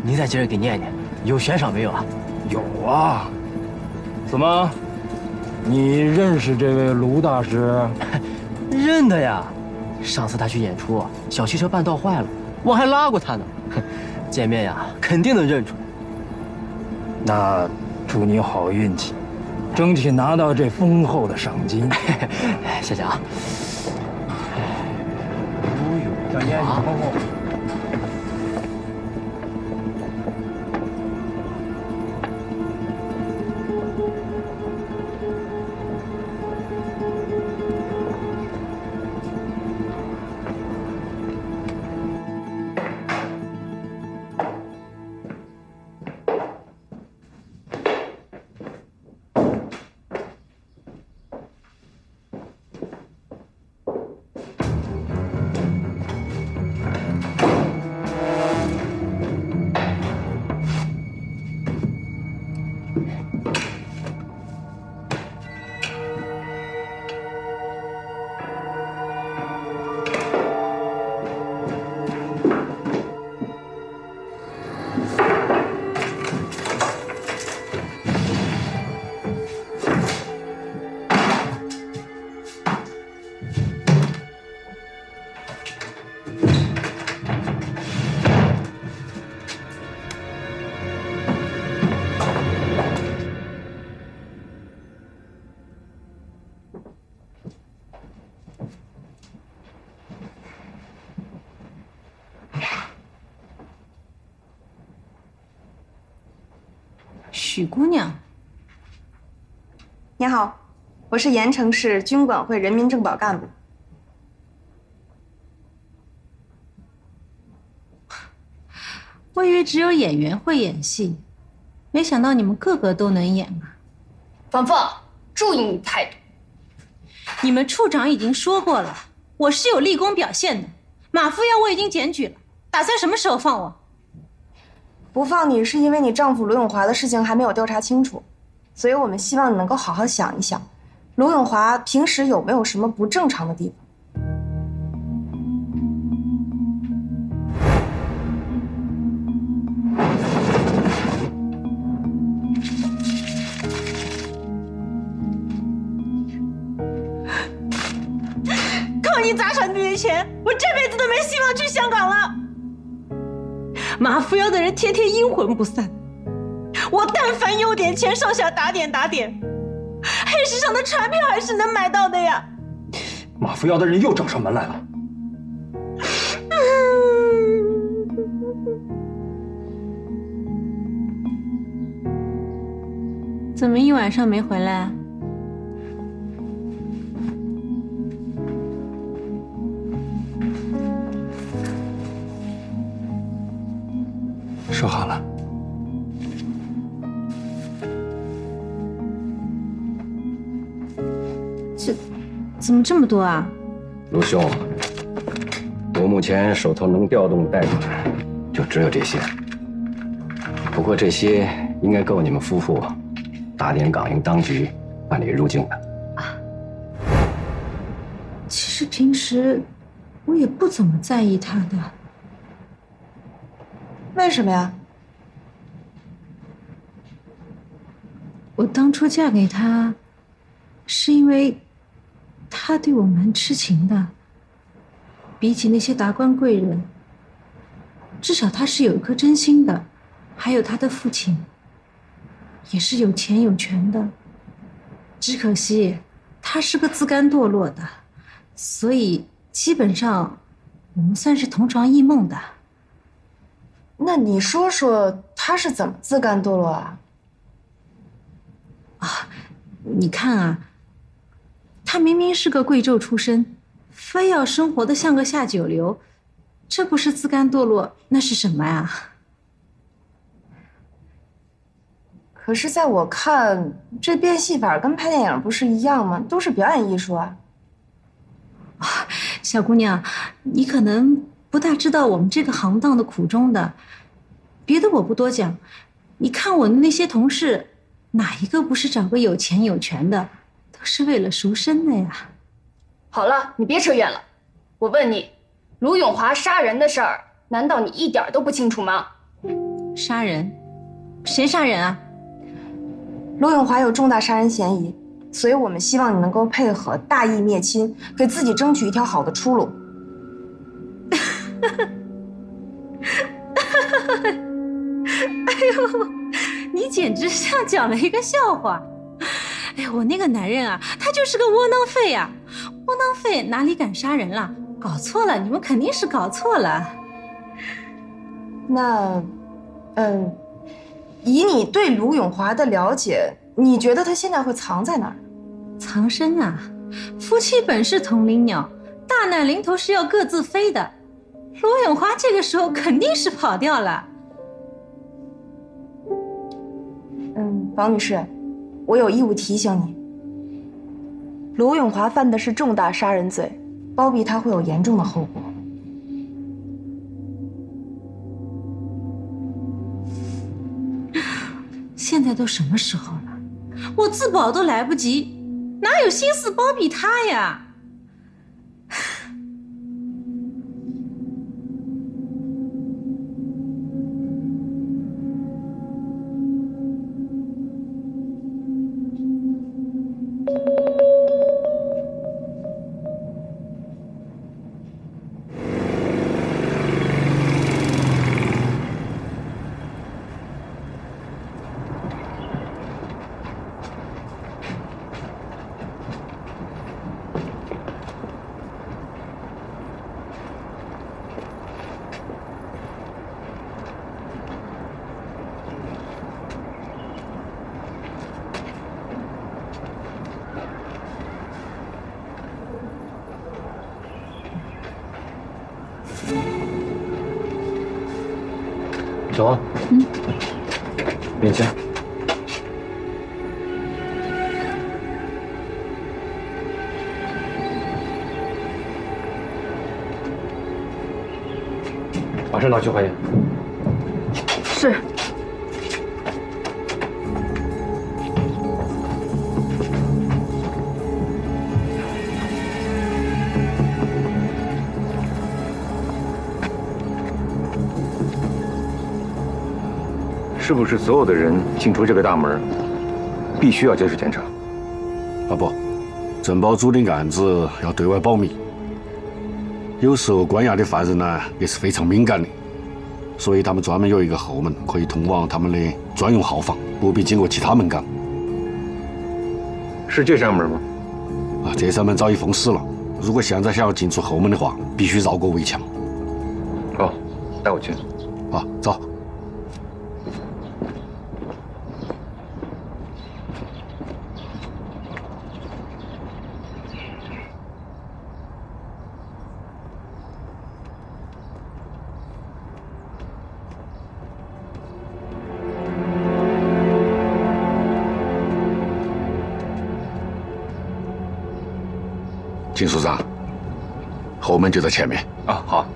您再接着给念念，有悬赏没有啊？有啊。怎么，你认识这位卢大师？认得呀，上次他去演出，小汽车半道坏了，我还拉过他呢。见面呀，肯定能认出来。那祝你好运气，争取拿到这丰厚的赏金。谢谢啊。小燕，你帮我。许姑娘，你好，我是盐城市军管会人民政保干部。我以为只有演员会演戏，没想到你们个个都能演啊！芳芳，注意你态度。你们处长已经说过了，我是有立功表现的。马夫要我已经检举了，打算什么时候放我？不放你是因为你丈夫卢永华的事情还没有调查清楚，所以我们希望你能够好好想一想，卢永华平时有没有什么不正常的地方？靠你砸场地的钱，我这辈子都没希望去香港了。马扶摇的人天天阴魂不散，我但凡有点钱，上下打点，黑市上的船票还是能买到的呀。马扶摇的人又找上门来了。怎么一晚上没回来啊？说好了。怎么这么多啊？卢兄，我目前手头能调动的贷款就只有这些，不过这些应该够你们夫妇打点港英当局办理入境的。其实平时我也不怎么在意他的。为什么呀？我当初嫁给他，是因为他对我蛮痴情的。比起那些达官贵人，至少他是有一颗真心的。还有他的父亲，也是有钱有权的。只可惜他是个自甘堕落的，所以基本上我们算是同床异梦的。那你说说他是怎么自甘堕落啊？你看啊，他明明是个贵胄出身，非要生活得像个下九流，这不是自甘堕落，那是什么呀？可是在我看，这变戏法跟拍电影不是一样吗？都是表演艺术啊。小姑娘，你可能不大知道我们这个行当的苦衷的，别的我不多讲，你看我的那些同事，哪一个不是找个有钱有权的，都是为了赎身的呀。好了，你别扯远了。我问你，卢永华杀人的事儿，难道你一点都不清楚吗？杀人？谁杀人啊？罗永华有重大杀人嫌疑，所以我们希望你能够配合大义灭亲，给自己争取一条好的出路。哎呦，你简直像讲了一个笑话。哎呀，我那个男人啊，他就是个窝囊废啊！窝囊废哪里敢杀人了？搞错了，你们肯定是搞错了。那，以你对卢永华的了解，你觉得他现在会藏在哪儿？藏身啊！夫妻本是同林鸟，大难临头是要各自飞的。罗永华这个时候肯定是跑掉了。王女士，我有义务提醒你，罗永华犯的是重大杀人罪，包庇他会有严重的后果。现在都什么时候了，我自保都来不及，哪有心思包庇他呀？走啊。面签。马上拿去化验。是。是不是所有的人进出这个大门，必须要接受检查？啊不，承包组的案子要对外保密。有时候关押的犯人呢也是非常敏感的，所以他们专门有一个后门可以通往他们的专用号房，不必经过其他门岗。是这扇门吗？啊，这扇门早已封死了。如果现在想要进出后门的话，必须绕过围墙。好，带我去。啊，走。金署长，后门就在前面。啊，好。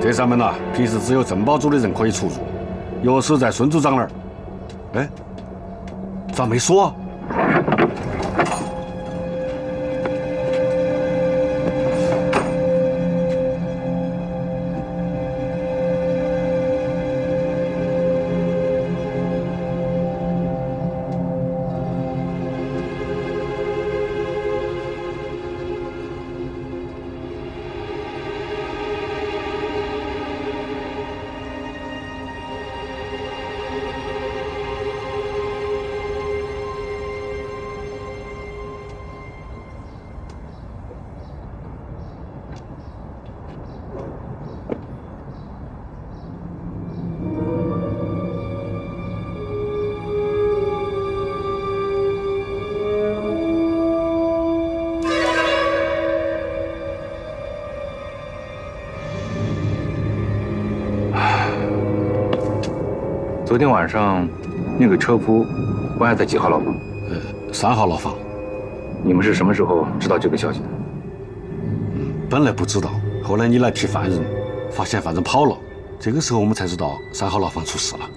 这扇门平时只有政保组的人可以出入，钥匙在孙组长那儿。哎，咋没锁啊？昨天晚上，那个车夫关押在几号牢房？3号牢房。你们是什么时候知道这个消息的？本来不知道，后来你来提犯人，发现犯人跑了，这个时候我们才知道3号牢房出事了。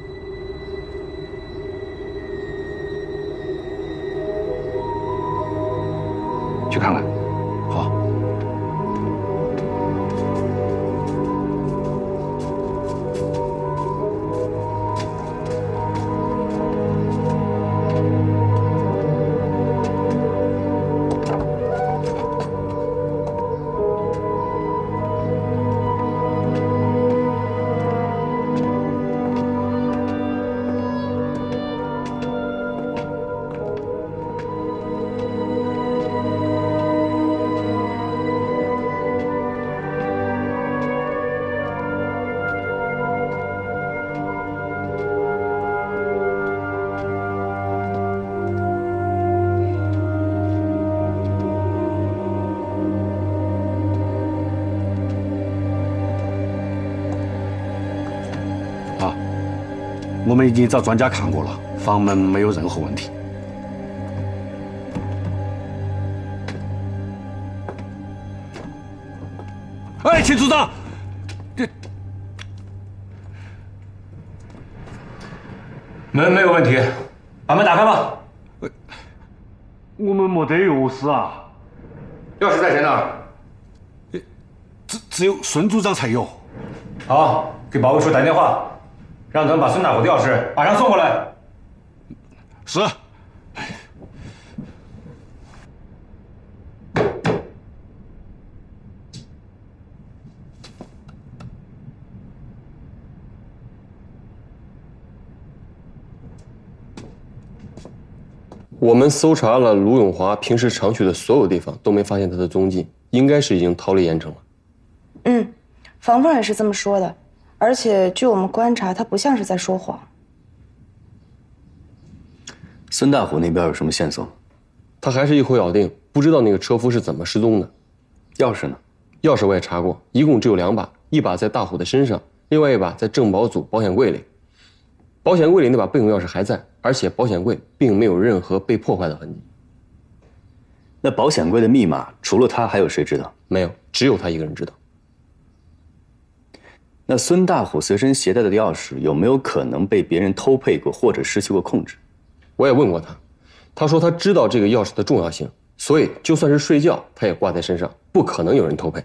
我们已经找专家看过了，房门没有任何问题。哎，秦组长，门没有问题，把门打开吧。我们没得钥匙啊，钥匙在谁那儿？只有孙组长才有。好，给保卫处打电话，让他们把孙大虎的钥匙马上送过来。是。我们搜查了卢永华平时常去的所有地方，都没发现他的踪迹，应该是已经逃离盐城了。房凤也是这么说的，而且据我们观察，他不像是在说谎。孙大虎那边有什么线索？他还是一口咬定不知道那个车夫是怎么失踪的。钥匙呢？钥匙我也查过，一共只有2把，一把在大虎的身上，另外一把在郑保组保险柜里。保险柜里那把备用钥匙还在，而且保险柜并没有任何被破坏的痕迹。那保险柜的密码除了他还有谁知道？没有，只有他一个人知道。那孙大虎随身携带的钥匙有没有可能被别人偷配过或者失去过控制？我也问过他，他说他知道这个钥匙的重要性，所以就算是睡觉他也挂在身上，不可能有人偷配。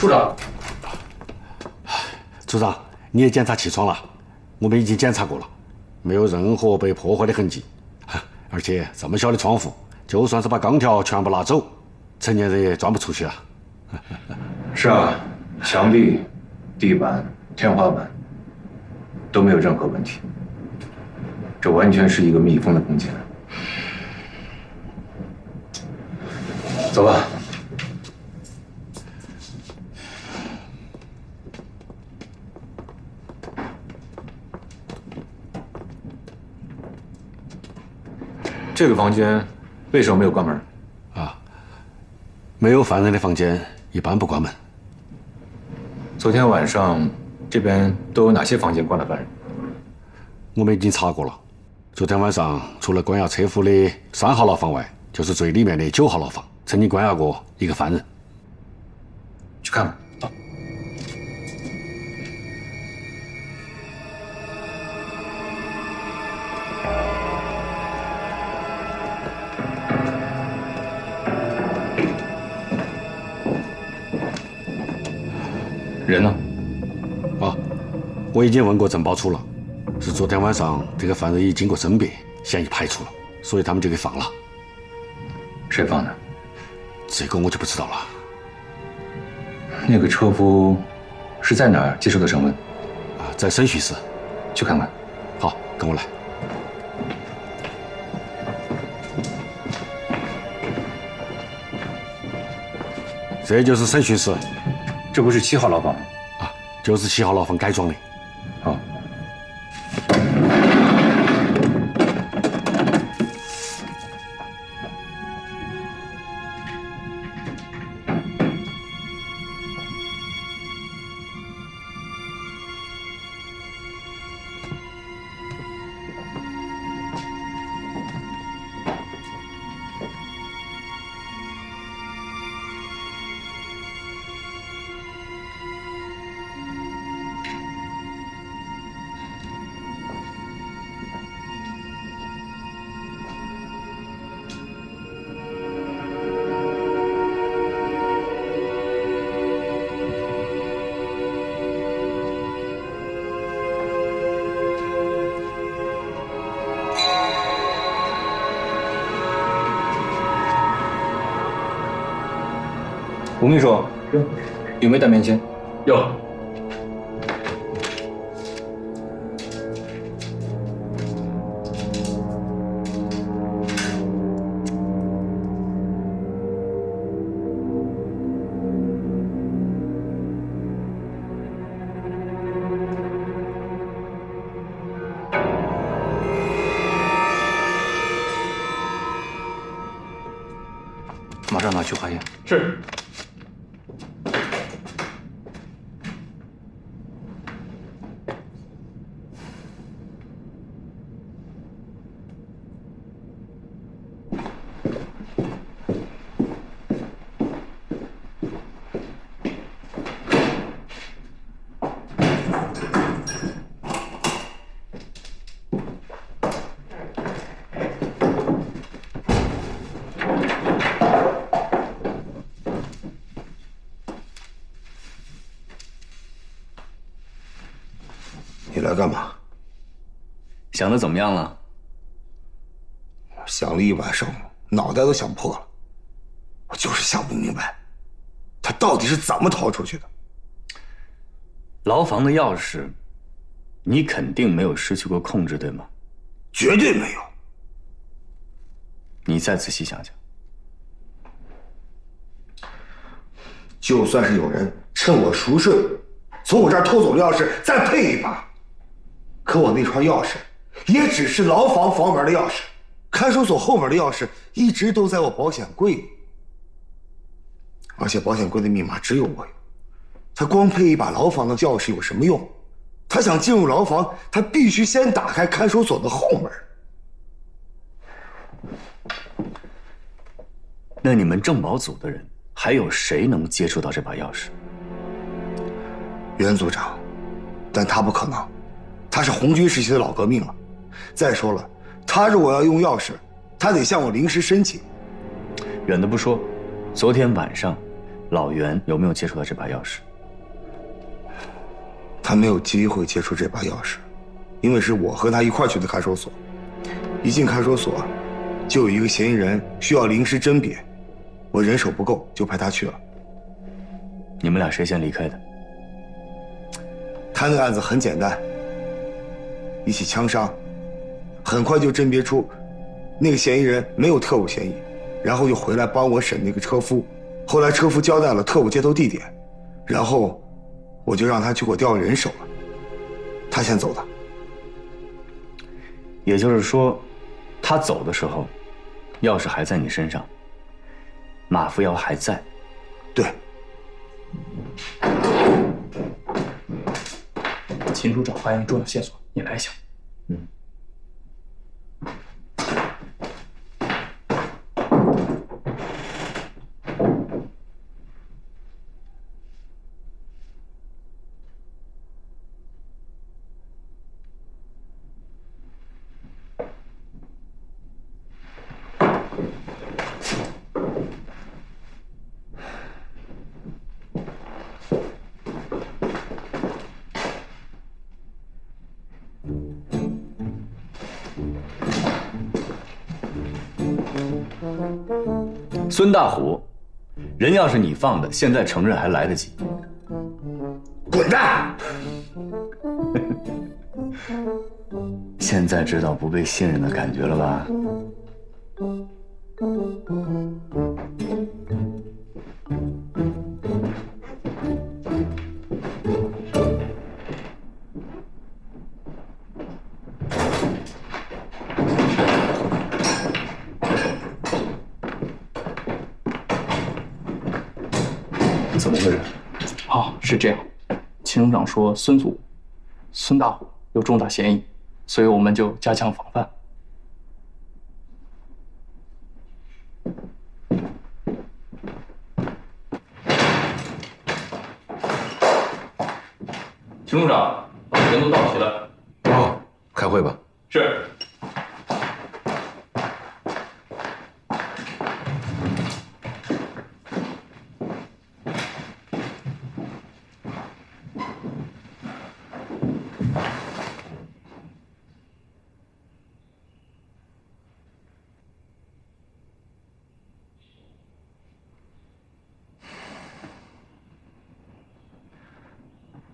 处长，组长，你也检查气窗了？我们已经检查过了，没有任何被破坏的痕迹。而且这么小的窗户，就算是把钢条全部拿走，成年人也钻不出去啊。是啊，墙壁、地板、天花板都没有任何问题，这完全是一个密封的空间。走吧。这个房间为什么没有关门？没有犯人的房间一般不关门。昨天晚上这边都有哪些房间关了犯人？我们已经查过了。昨天晚上除了关押车夫的3号牢房外，就是最里面的9号牢房，曾经关押过一个犯人。去看看。人呢？我已经问过政保处了，是昨天晚上这个犯人已经过甄别，嫌疑排除了，所以他们就给放了。谁放的？这个我就不知道了。那个车夫是在哪儿接受的审问？在审讯室。去看看。好，跟我来。这就是审讯室。这不是7号牢房？就是7号牢房改装的。好。吴秘书，有没有带面签？有。马上拿去化验。是。你来干嘛？想的怎么样了？想了一晚上，脑袋都想破了。我就是想不明白，他到底是怎么逃出去的？牢房的钥匙，你肯定没有失去过控制，对吗？绝对没有。你再仔细想想。就算是有人趁我熟睡，从我这儿偷走了钥匙，再配一把，可我那串钥匙也只是牢房房门的钥匙，看守所后门的钥匙一直都在我保险柜里，而且保险柜的密码只有我有。他光配一把牢房的钥匙有什么用？他想进入牢房，他必须先打开看守所的后门。那你们政保组的人还有谁能接触到这把钥匙？袁组长，但他不可能，他是红军时期的老革命了。再说了，他如果要用钥匙，他得向我临时申请。远的不说，昨天晚上，老袁有没有接触到这把钥匙？他没有机会接触这把钥匙，因为是我和他一块去的看守所。一进看守所，就有一个嫌疑人需要临时甄别，我人手不够，就派他去了。你们俩谁先离开的？他那个案子很简单，一起枪伤，很快就甄别出那个嫌疑人没有特务嫌疑，然后就回来帮我审那个车夫。后来车夫交代了特务接头地点，然后我就让他去给我调人手了。他先走的。也就是说，他走的时候，钥匙还在你身上，马扶摇还在。对。秦组长发现重要线索，你来一下。孙大虎，人要是你放的，现在承认还来得及。滚蛋！现在知道不被信任的感觉了吧？怎么回事？哦，是这样，秦组长说孙大虎有重大嫌疑，所以我们就加强防范。秦组长，人都到齐了。哦，开会吧。是。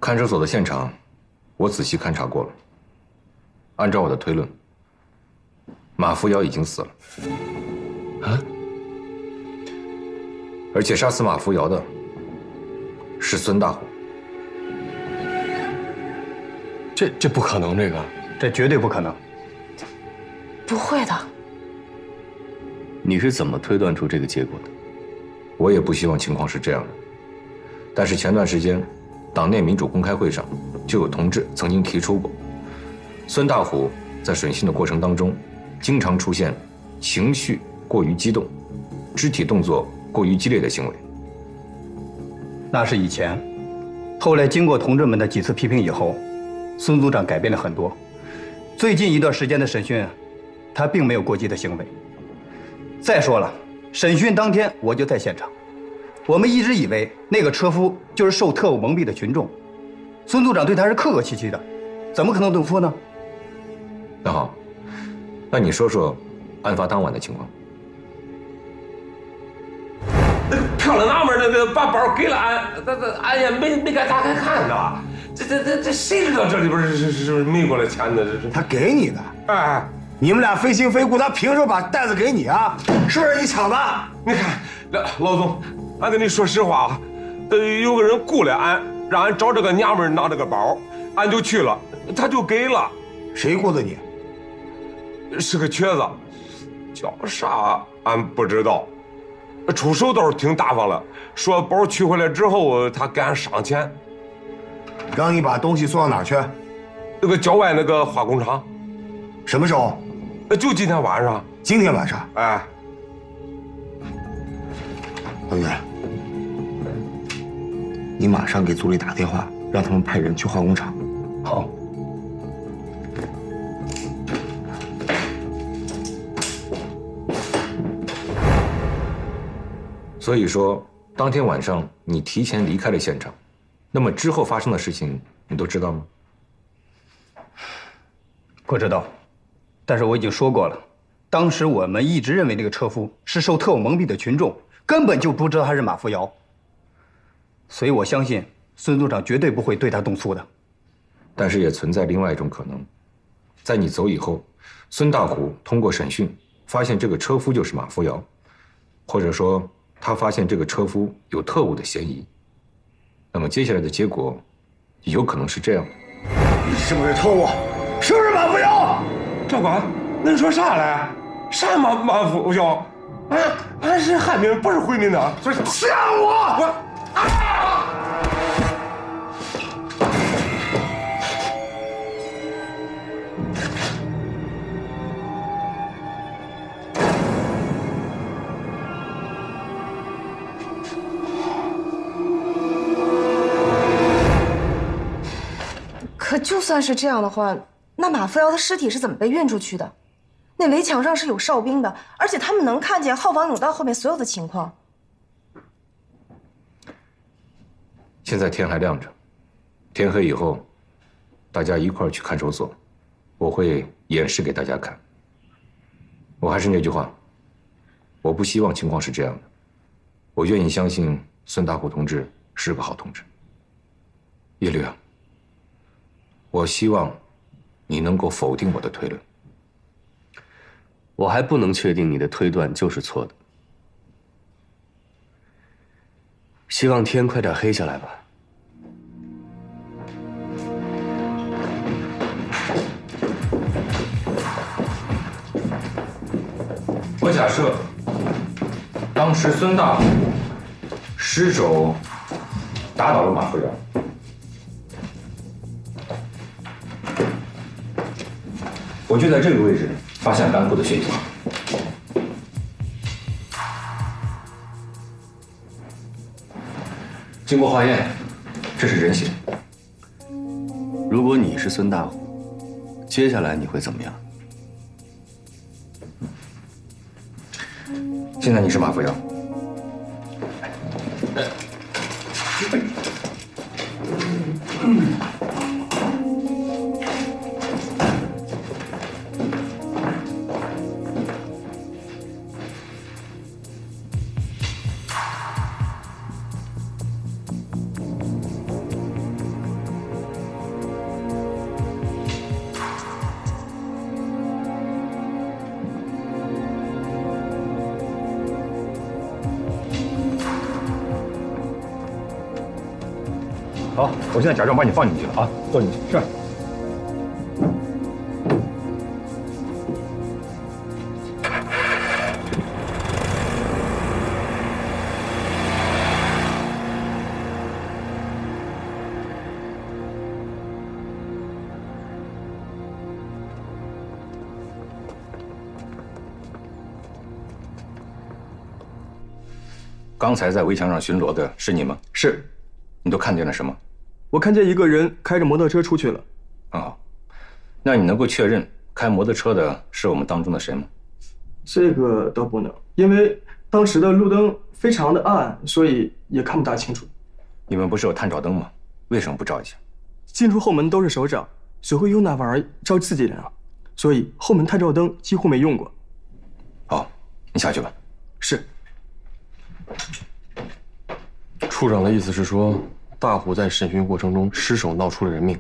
看守所的现场，我仔细勘察过了。按照我的推论，马扶摇已经死了。啊？而且杀死马扶摇的是孙大虎。这不可能，这绝对不可能。不会的。你是怎么推断出这个结果的？我也不希望情况是这样的，但是前段时间，党内民主公开会上就有同志曾经提出过，孙大虎在审讯的过程当中，经常出现情绪过于激动、肢体动作过于激烈的行为。那是以前，后来经过同志们的几次批评以后，孙组长改变了很多。最近一段时间的审讯，他并没有过激的行为。再说了，审讯当天我就在现场，我们一直以为那个车夫就是受特务蒙蔽的群众，孙组长对他是客客气气的，怎么可能动粗呢？那好，那你说说案发当晚的情况。那个漂亮娘们那个把包给了俺也没敢打开看呢。这谁知道这里边是没过来钱呢？这他给你的。哎，你们俩非亲非故，他凭什么把袋子给你啊？是不是你抢的？你看，老总，俺跟你说实话啊，有个人雇了俺，让俺找这个娘们拿这个包，俺就去了，他就给了。谁雇的你？是个瘸子，叫啥俺不知道，出手倒是挺大方了，说包取回来之后他给俺上钱。让你把东西送到哪儿去？那个郊外那个化工厂。什么时候？就今天晚上。今天晚上？哎。老岳，你马上给组里打电话，让他们派人去化工厂。好。所以说，当天晚上你提前离开了现场，那么之后发生的事情你都知道吗？不知道，但是我已经说过了，当时我们一直认为那个车夫是受特务蒙蔽的群众，根本就不知道他是马扶摇。所以我相信孙组长绝对不会对他动粗的。但是也存在另外一种可能，在你走以后，孙大虎通过审讯发现这个车夫就是马扶摇，或者说他发现这个车夫有特务的嫌疑。那么接下来的结果，有可能是这样的：你是不是特务？是不是马扶摇？教官，恁说啥嘞？啥马扶摇？俺是汉民，不是回民的。吓我！可就算是这样的话，那马扶摇的尸体是怎么被运出去的？那围墙上是有哨兵的，而且他们能看见号房甬道后面所有的情况。现在天还亮着，天黑以后，大家一块儿去看守所，我会演示给大家看。我还是那句话，我不希望情况是这样的，我愿意相信孙大虎同志是个好同志。叶律啊，我希望你能够否定我的推论。我还不能确定你的推断就是错的。希望天快点黑下来吧。我假设，当时孙大虎失手打倒了马扶摇，我就在这个位置发现干枯的血迹。经过化验，这是人血。如果你是孙大虎，接下来你会怎么样？现在你是马扶摇。好，我现在假装把你放进去了啊，坐进去。是。刚才在围墙上巡逻的是你吗？是。你都看见了什么？我看见一个人开着摩托车出去了。哦，那你能够确认开摩托车的是我们当中的谁吗？这个倒不能，因为当时的路灯非常的暗，所以也看不大清楚。你们不是有探照灯吗？为什么不照一下？进出后门都是首长，谁会用那玩意儿照自己人啊？所以后门探照灯几乎没用过。好，你下去吧。是。处长的意思是说，大虎在审讯过程中失手闹出了人命，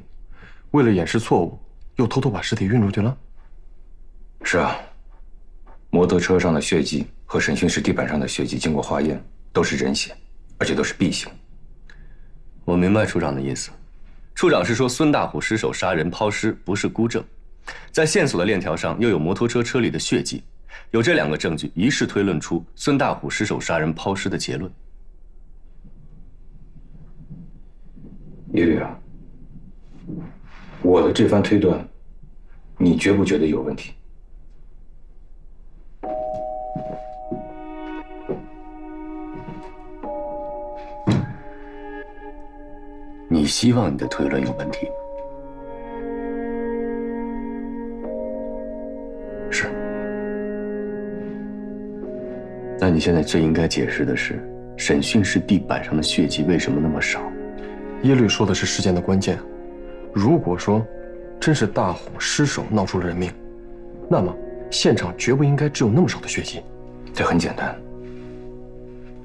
为了掩饰错误，又偷偷把尸体运出去了。是啊，摩托车上的血迹和审讯室地板上的血迹经过化验，都是人血，而且都是 B 型。我明白处长的意思。处长是说孙大虎失手杀人抛尸不是孤证，在线索的链条上又有摩托车车里的血迹，有这两个证据，一试推论出孙大虎失手杀人抛尸的结论。叶律啊，我的这番推断，你觉不觉得有问题？你希望你的推论有问题？是。那你现在最应该解释的是，审讯室地板上的血迹为什么那么少？耶律说的是事件的关键。如果说真是大虎失手闹出了人命，那么现场绝不应该只有那么少的血迹。这很简单。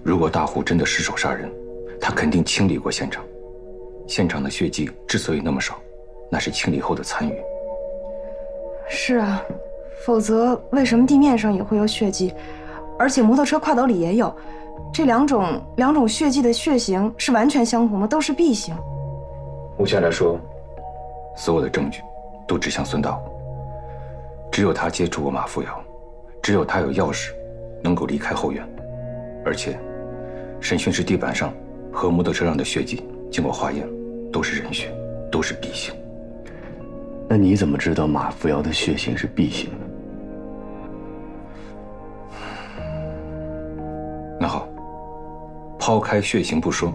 如果大虎真的失手杀人，他肯定清理过现场。现场的血迹之所以那么少，那是清理后的残余。是啊，否则为什么地面上也会有血迹，而且摩托车跨斗里也有？这两种血迹的血型是完全相同的，都是 B 型。目前来说，所有的证据都指向孙大虎。只有他接触过马扶摇，只有他有钥匙能够离开后院，而且审讯室地板上和摩托车上的血迹经过化验都是人血，都是 B 型。那你怎么知道马扶摇的血型是 B 型呢？那好，抛开血型不说，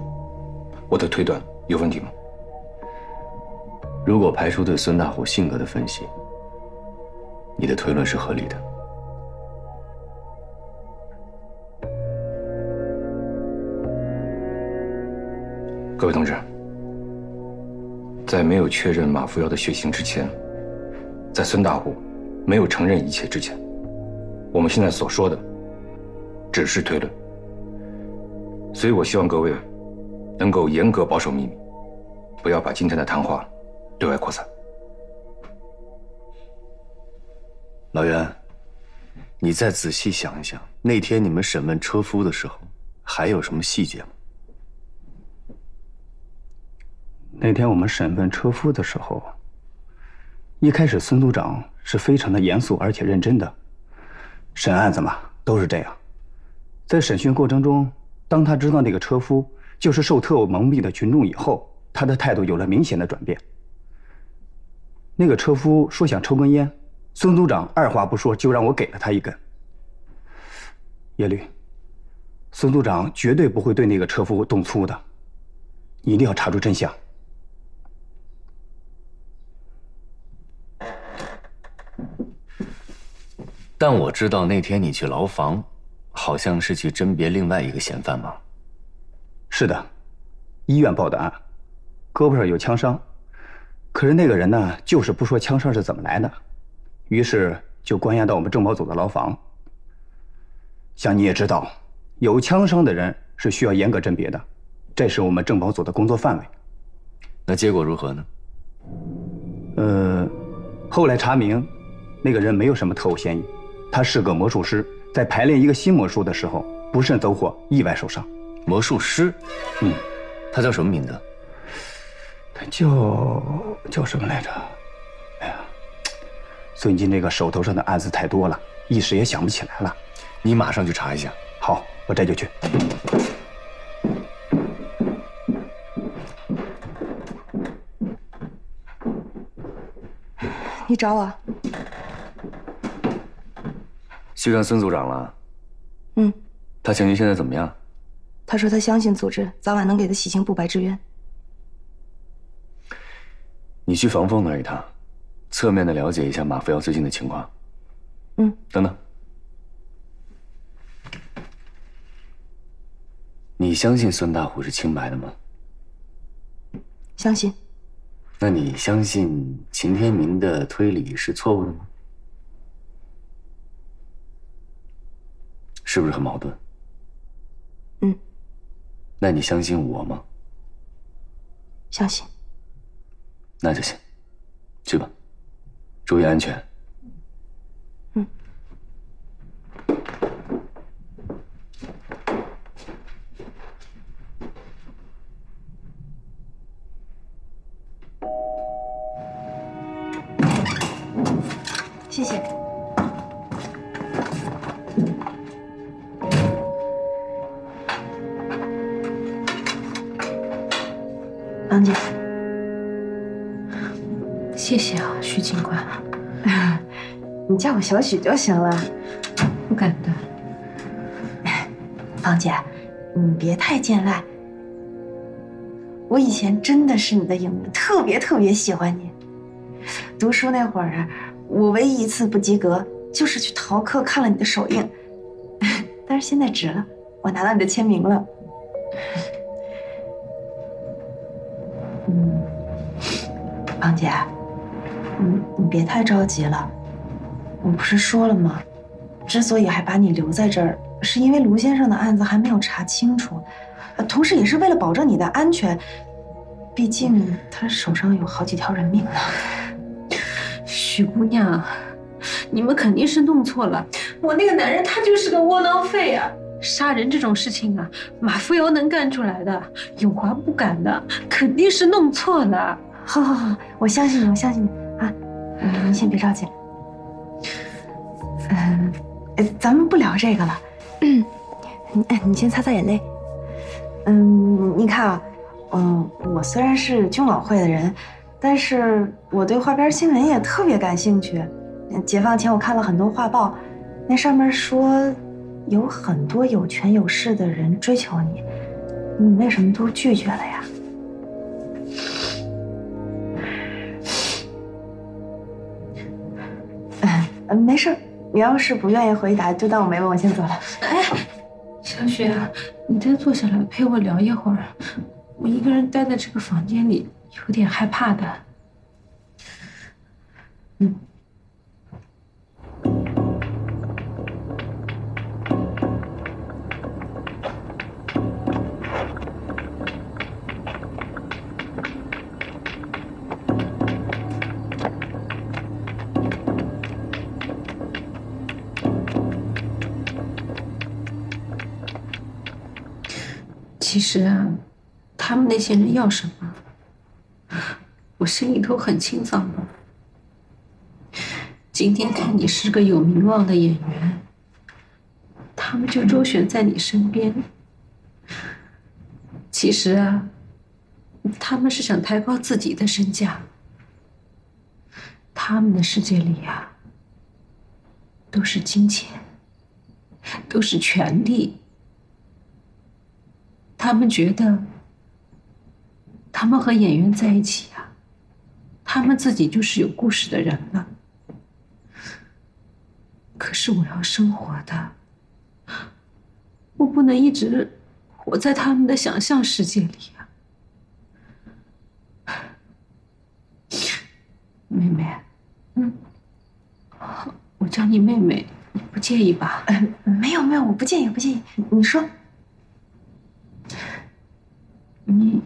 我的推断有问题吗？如果排除对孙大虎性格的分析，你的推论是合理的。各位同志，在没有确认马扶摇的血型之前，在孙大虎没有承认一切之前，我们现在所说的只是推论。所以我希望各位能够严格保守秘密，不要把今天的谈话对外扩散。老袁，你再仔细想一想，那天你们审问车夫的时候，还有什么细节吗？那天我们审问车夫的时候，一开始孙组长是非常的严肃而且认真的。审案子嘛，都是这样。在审讯过程中，当他知道那个车夫就是受特务蒙蔽的群众以后，他的态度有了明显的转变。那个车夫说想抽根烟，孙组长二话不说就让我给了他一根。叶律，孙组长绝对不会对那个车夫动粗的，你一定要查出真相。但我知道那天你去牢房，好像是去甄别另外一个嫌犯吗？是的，医院报的案，胳膊上有枪伤，可是那个人呢，就是不说枪伤是怎么来的，于是就关押到我们政保组的牢房。像你也知道，有枪伤的人是需要严格甄别的，这是我们政保组的工作范围。那结果如何呢？后来查明，那个人没有什么特务嫌疑，他是个魔术师，在排练一个新魔术的时候不慎走火，意外受伤。魔术师？他叫什么名字？他叫什么来着？哎呀，最近这个手头上的案子太多了，一时也想不起来了。你马上去查一下。好，我这就去。你找我？去看孙组长了。嗯。他情绪现在怎么样？他说他相信组织早晚能给他洗清不白之冤。你去房凤那儿一趟，侧面的了解一下马扶摇最近的情况。嗯。等等，你相信孙大虎是清白的吗？相信。那你相信秦天明的推理是错误的吗？是不是很矛盾？嗯。那你相信我吗？相信。那就行，去吧，注意安全。嗯。谢谢。王姐。谢谢啊，徐警官。你叫我小许就行了。不敢的。芳姐，你别太见外。我以前真的是你的影迷，特别喜欢你。读书那会儿啊，我唯一一次不及格，就是去逃课看了你的首映。但是现在值了，我拿到你的签名了。芳姐。你别太着急了，我不是说了吗？之所以还把你留在这儿，是因为卢先生的案子还没有查清楚，同时也是为了保证你的安全。毕竟他手上有好几条人命呢。许姑娘，你们肯定是弄错了。我那个男人他就是个窝囊废啊！杀人这种事情啊，马扶摇能干出来的，永华不敢的，肯定是弄错了。好，我相信你，我相信你。啊，你先别着急。咱们不聊这个了。你先擦擦眼泪。你看啊，我虽然是军委会的人，但是我对花边新闻也特别感兴趣。解放前我看了很多画报，那上面说有很多有权有势的人追求你，你为什么都拒绝了呀？没事，你要是不愿意回答，就当我没问，我先走了。哎，小雪，你再坐下来陪我聊一会儿，我一个人待在这个房间里有点害怕的。其实啊，他们那些人要什么，我心里头很清楚的。今天看你是个有名望的演员，他们就周旋在你身边。其实啊，他们是想抬高自己的身价。他们的世界里啊，都是金钱，都是权力。他们觉得，他们和演员在一起啊，他们自己就是有故事的人了。可是我要生活的，我不能一直活在他们的想象世界里啊。妹妹，我叫你妹妹，你不介意吧？没有，我不介意，不介意。你说。你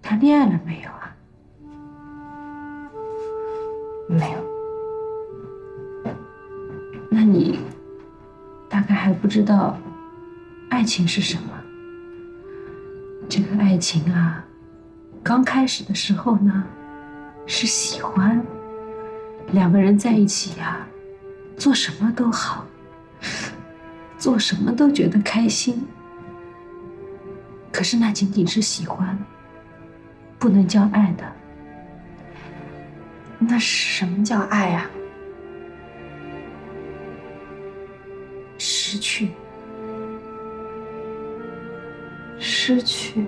谈恋爱了没有啊？没有。那你大概还不知道爱情是什么。这个爱情啊，刚开始的时候呢，是喜欢，两个人在一起呀，做什么都好，做什么都觉得开心。可是那仅仅是喜欢，不能叫爱的。那什么叫爱呀？失去，失去，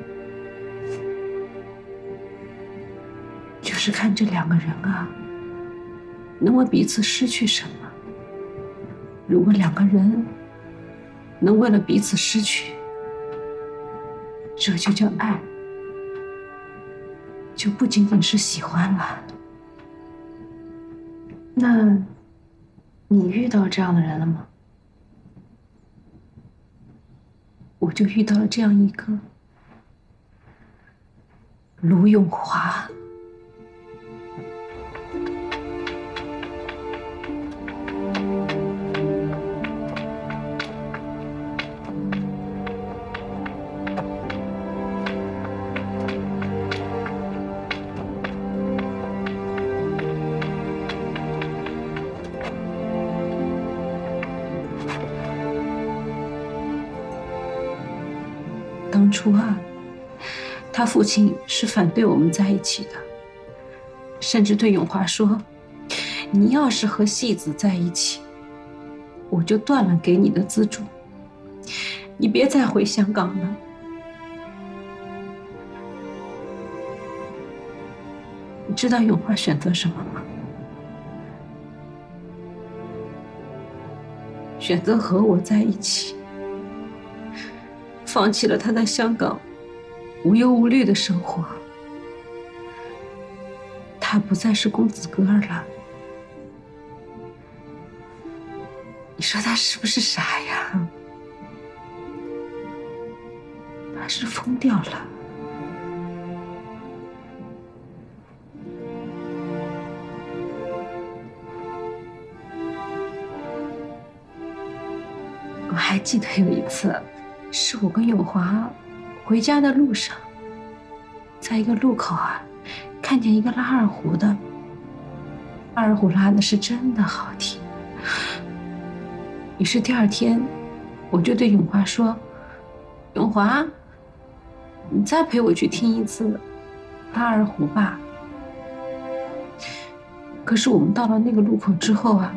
就是看这两个人啊，能为彼此失去什么。如果两个人能为了彼此失去，这就叫爱，就不仅仅是喜欢了。那，你遇到这样的人了吗？我就遇到了这样一个卢永华。当初啊，他父亲是反对我们在一起的，甚至对永华说：“你要是和戏子在一起，我就断了给你的资助，你别再回香港了。”你知道永华选择什么吗？选择和我在一起。放弃了他在香港无忧无虑的生活，他不再是公子哥了。你说他是不是傻呀？他是疯掉了。我还记得有一次，是我跟永华回家的路上，在一个路口啊，看见一个拉二胡的，二胡拉的是真的好听。于是第二天，我就对永华说：“永华，你再陪我去听一次拉二胡吧。”可是我们到了那个路口之后啊，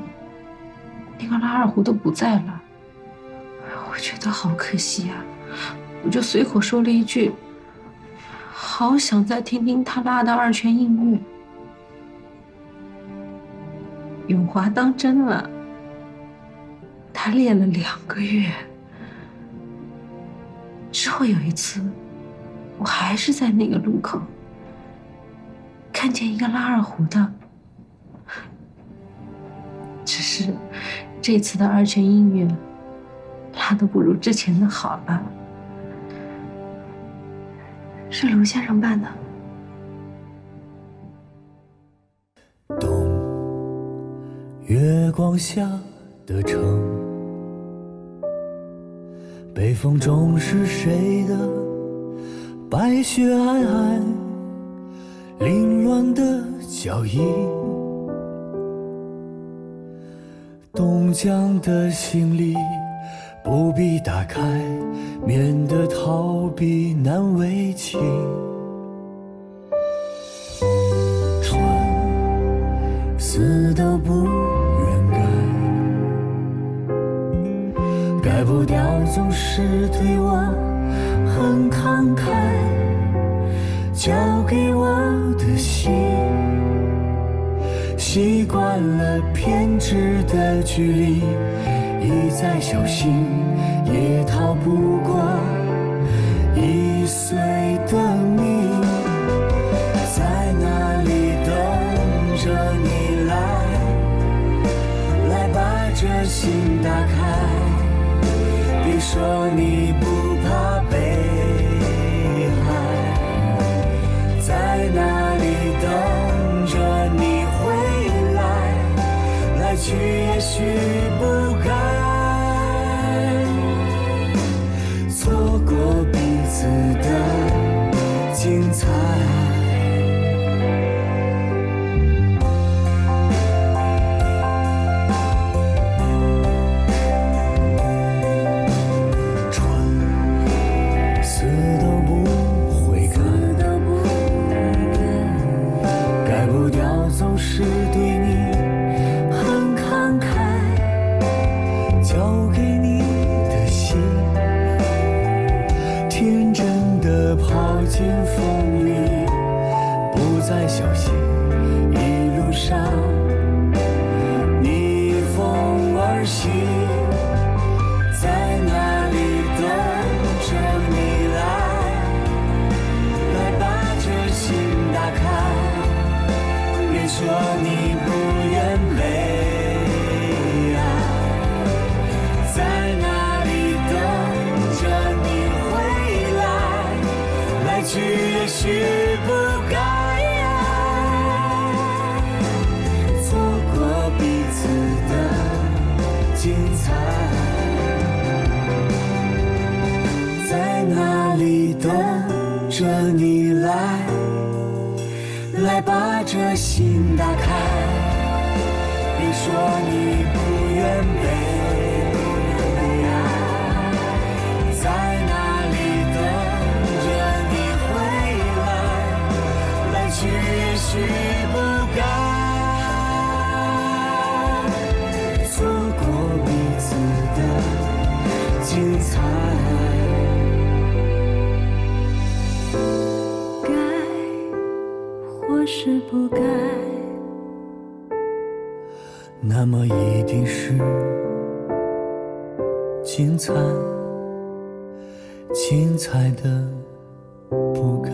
那个拉二胡都不在了。我觉得好可惜啊，我就随口说了一句：“好想再听听他拉的二泉映月。”永华当真了，他练了2个月。之后有一次，我还是在那个路口看见一个拉二胡的，只是这次的二泉映月拉得不如之前的好了。是卢先生办的。月光下的城，北风中是谁的白雪皑皑，凌乱的脚印，冻僵的行李不必打开，免得逃避难为情。春死都不愿改不掉总是对我很慷慨，交给我的心习惯了偏执的距离，一再小心也逃不过易碎的你。在哪里等着你来把这心打开，别说你不怕被害。在哪里等着你回来去也许不该错过彼此的精彩。说你不愿被爱，在哪里等着你回来？来去也许不该，错过彼此的精彩，在哪里等着你来？来把这心打开，别说你不愿被爱，在哪里等着你回来？来去也许不该，错过彼此的精彩。或是不该，那么一定是精彩，精彩的不该。